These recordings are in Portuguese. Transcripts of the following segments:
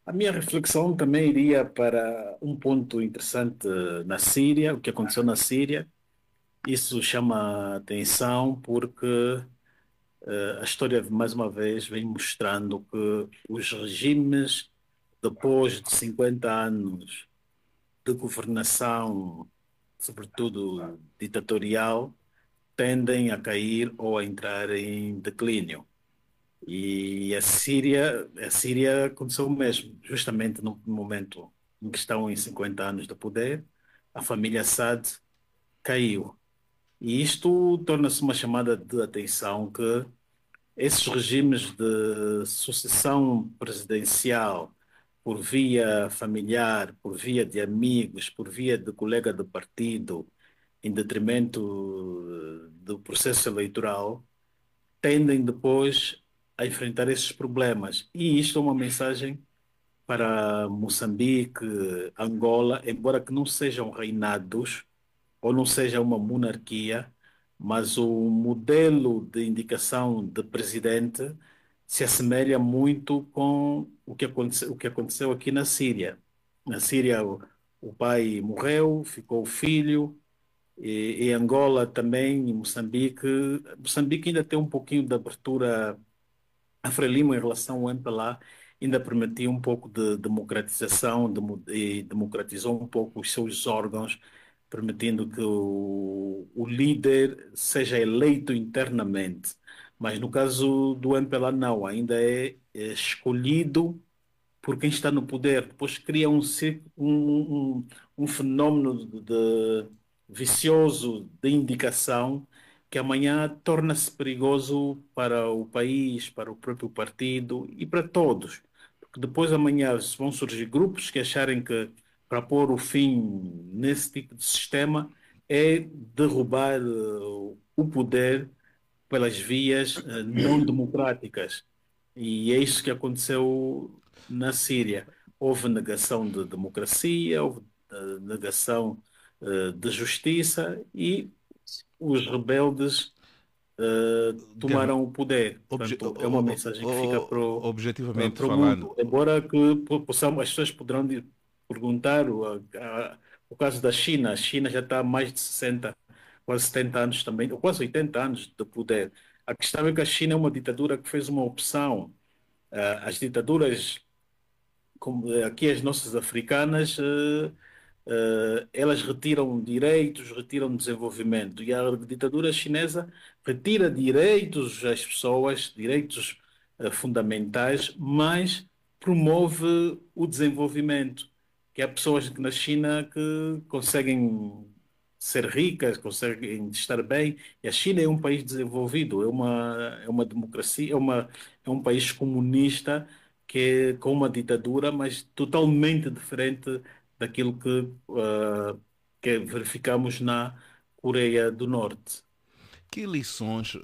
A minha reflexão também iria para um ponto interessante na Síria, o que aconteceu na Síria. Isso chama a atenção porque a história, mais uma vez, vem mostrando que os regimes, depois de 50 anos de governação, sobretudo ditatorial, tendem a cair ou a entrar em declínio. E a Síria aconteceu o mesmo, justamente no momento em que estão em 50 anos de poder, a família Assad caiu. E isto torna-se uma chamada de atenção que esses regimes de sucessão presidencial por via familiar, por via de amigos, por via de colega de partido, em detrimento do processo eleitoral, tendem depois a enfrentar esses problemas. E isto é uma mensagem para Moçambique, Angola, embora que não sejam reinados ou não seja uma monarquia, mas o modelo de indicação de presidente se assemelha muito com o que aconteceu aqui na Síria. Na Síria, o pai morreu, ficou o filho, e Angola também, e Moçambique. Moçambique ainda tem um pouquinho de abertura a Frelimo, em relação ao MPLA, ainda permitiu um pouco de democratização e democratizou um pouco os seus órgãos, permitindo que o líder seja eleito internamente. Mas no caso do MPLA, não, ainda é escolhido por quem está no poder. Depois cria um fenómeno vicioso de indicação que amanhã torna-se perigoso para o país, para o próprio partido e para todos. Porque depois amanhã vão surgir grupos que acharem que para pôr o fim nesse tipo de sistema é derrubar o poder pelas vias não democráticas. E é isso que aconteceu na Síria. Houve negação de democracia, houve negação de justiça e os rebeldes Guerra, tomaram o poder. obje- Portanto, é uma mensagem que fica para o, objetivamente para o falando, mundo. Embora que as pessoas poderão perguntar o caso da China. A China já está há mais de 60, quase 70 anos também, ou quase 80 anos de poder. A questão é que a China é uma ditadura que fez uma opção. As ditaduras, como aqui as nossas africanas, elas retiram direitos, retiram desenvolvimento. E a ditadura chinesa retira direitos às pessoas, direitos fundamentais, mas promove o desenvolvimento. Que há pessoas que na China que conseguem ser ricas, conseguem estar bem, e a China é um país desenvolvido, é uma democracia, é um país comunista que é com uma ditadura, mas totalmente diferente daquilo que verificamos na Coreia do Norte. que lições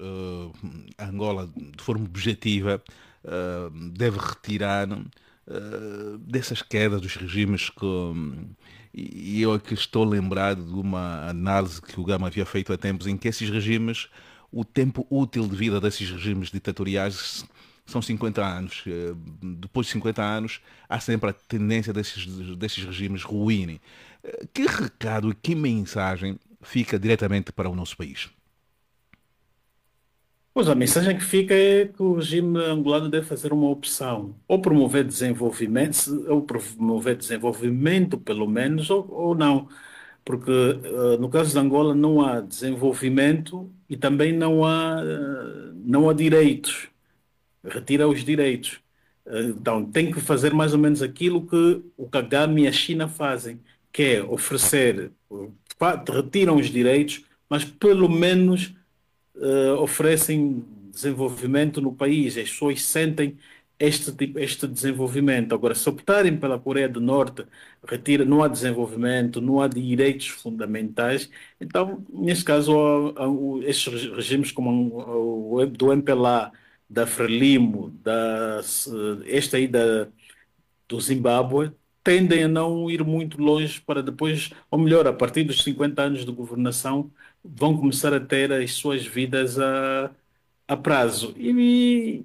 Angola, de forma objetiva, deve retirar dessas quedas dos regimes e eu aqui estou lembrado de uma análise que o Gama havia feito há tempos em que esses regimes, o tempo útil de vida desses regimes ditatoriais são 50 anos. Depois de 50 anos, há sempre a tendência desses regimes ruírem. Que recado e que mensagem fica diretamente para o nosso país? Pois a mensagem que fica é que o regime angolano deve fazer uma opção, ou promover desenvolvimento, pelo menos, ou não. Porque no caso de Angola não há desenvolvimento e também não há direitos. Retira os direitos. Então, tem que fazer mais ou menos aquilo que o Kagame e a China fazem, que é oferecer, retiram os direitos, mas pelo menos oferecem desenvolvimento no país. As pessoas sentem este desenvolvimento. Agora, se optarem pela Coreia do Norte, não há desenvolvimento, não há direitos fundamentais. Então, nesse caso, estes regimes como o do MPLA, da Frelimo, esta aí do Zimbábue, tendem a não ir muito longe para depois, ou melhor, a partir dos 50 anos de governação, vão começar a ter as suas vidas a prazo. E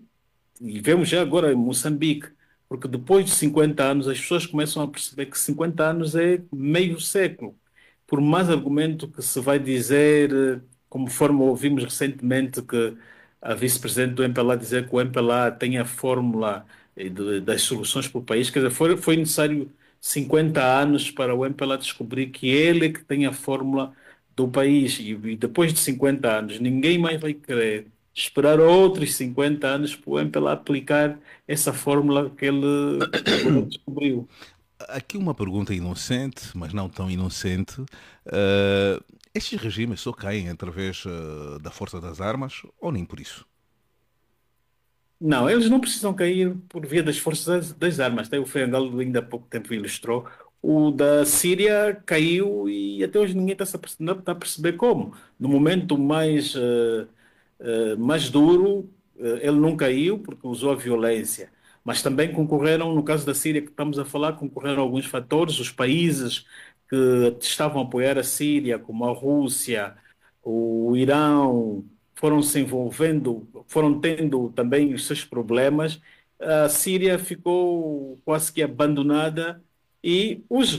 vemos já agora em Moçambique. porque depois de 50 anos as pessoas começam a perceber que 50 anos é meio século. Por mais argumento que se vai dizer, conforme ouvimos recentemente que a vice-presidente do MPLA dizer que o MPLA tem a fórmula das soluções para o país, quer dizer, foi necessário 50 anos para o MPLA descobrir que ele é que tem a fórmula do país. E depois de 50 anos, ninguém mais vai querer esperar outros 50 anos para o MPLA aplicar essa fórmula que ele agora descobriu. Aqui uma pergunta inocente, mas não tão inocente. Estes regimes só caem através da força das armas ou nem por isso? Não, eles não precisam cair por via das forças das armas. Até o Fengalo ainda há pouco tempo ilustrou. O da Síria caiu e até hoje ninguém está a perceber como. No momento mais duro, ele não caiu porque usou a violência. Mas também concorreram, no caso da Síria que estamos a falar, concorreram alguns fatores. Os países que estavam a apoiar a Síria, como a Rússia, o Irão, foram se envolvendo, foram tendo também os seus problemas. A Síria ficou quase que abandonada e os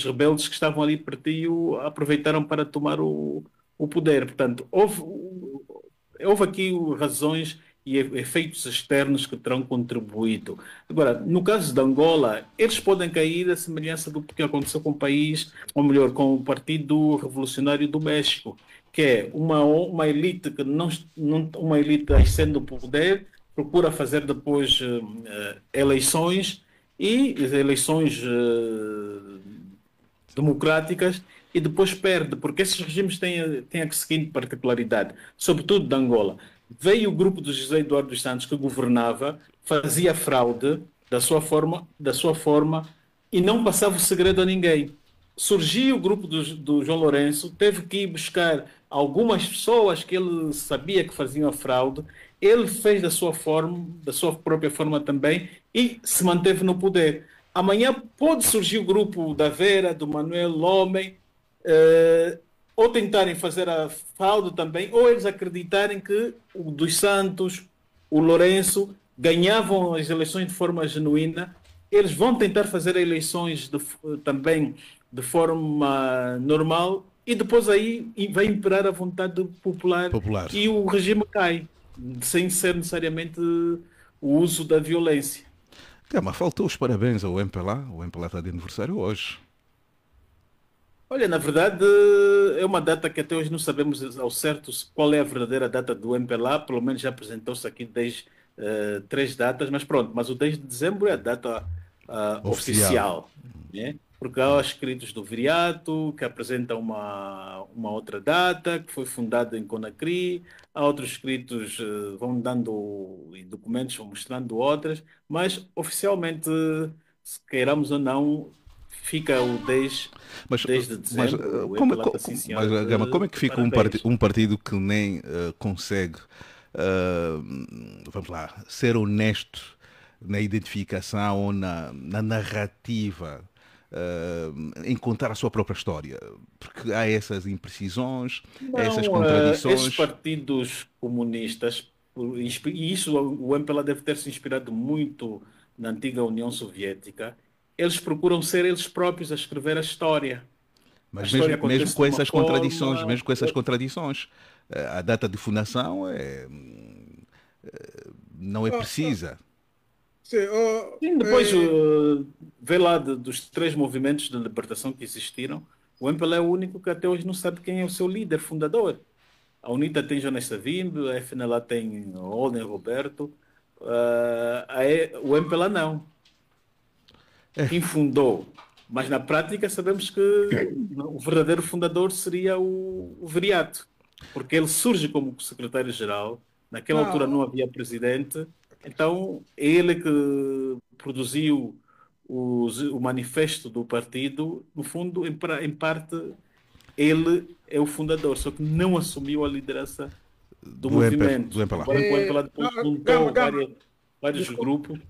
rebeldes que estavam ali pertinho aproveitaram para tomar o poder. Portanto, houve aqui razões e efeitos externos que terão contribuído. Agora, no caso de Angola, eles podem cair à semelhança do que aconteceu com o país, ou melhor, com o Partido Revolucionário do México, que é uma elite que uma elite ascende o poder, procura fazer depois eleições e eleições democráticas e depois perde, porque esses regimes têm a seguinte particularidade, sobretudo de Angola. Veio o grupo do José Eduardo dos Santos que governava, fazia fraude da sua forma e não passava o segredo a ninguém. Surgiu o grupo do João Lourenço, teve que ir buscar algumas pessoas que ele sabia que faziam a fraude, ele fez da sua forma, da sua própria forma também e se manteve no poder. Amanhã pode surgir o grupo da Vera, do Manuel Lomé, eh, ou tentarem fazer a fraude também, ou eles acreditarem que o dos Santos, o Lourenço, ganhavam as eleições de forma genuína, eles vão tentar fazer eleições também de forma normal e depois aí vai imperar a vontade popular Popular. e o regime cai, sem ser necessariamente o uso da violência. Mas faltou os parabéns ao MPLA. O MPLA está de aniversário hoje. Olha, na verdade, é uma data que até hoje não sabemos ao certo qual é a verdadeira data do MPLA, pelo menos já apresentou-se aqui desde três datas, mas pronto, mas o 10 de dezembro é a data Oficial. oficial, né? Porque há escritos do Viriato, que apresentam uma outra data, que foi fundada em Conakry, há outros escritos, vão dando, e documentos vão mostrando outras, mas oficialmente, se queiramos ou não, fica o 10 Mas, desde mas, dezembro, o como, MPLA está sim senhora Gama, como é que de fica parabéns. um partido que nem consegue, vamos lá, ser honesto na identificação ou na narrativa, encontrar a sua própria história? Porque há essas imprecisões, essas Não, esses contradições. partidos comunistas, e isso o MPLA deve ter se inspirado muito na antiga União Soviética, eles procuram ser eles próprios a escrever a história. A Mas história mesmo acontece de com uma essas contradições, forma. mesmo com essas contradições, a data de fundação não é Ah, ah, precisa. sim, Sim, depois vê lá dos três movimentos de libertação que existiram, o MPLA é o único que até hoje não sabe quem é o seu líder fundador. A UNITA tem Jonas Savimbi, a FNLA tem Olden Roberto, o MPLA não. Quem fundou? Mas na prática sabemos que o verdadeiro fundador seria o Viriato, porque ele surge como secretário-geral, naquela altura não não, havia presidente, então é ele que produziu o manifesto do partido, no fundo, em parte, ele é o fundador, só que não assumiu a liderança do Do movimento. MPLA. Embora que o MPLA não, depois Gama, juntou Gama, vários desculpa, grupos.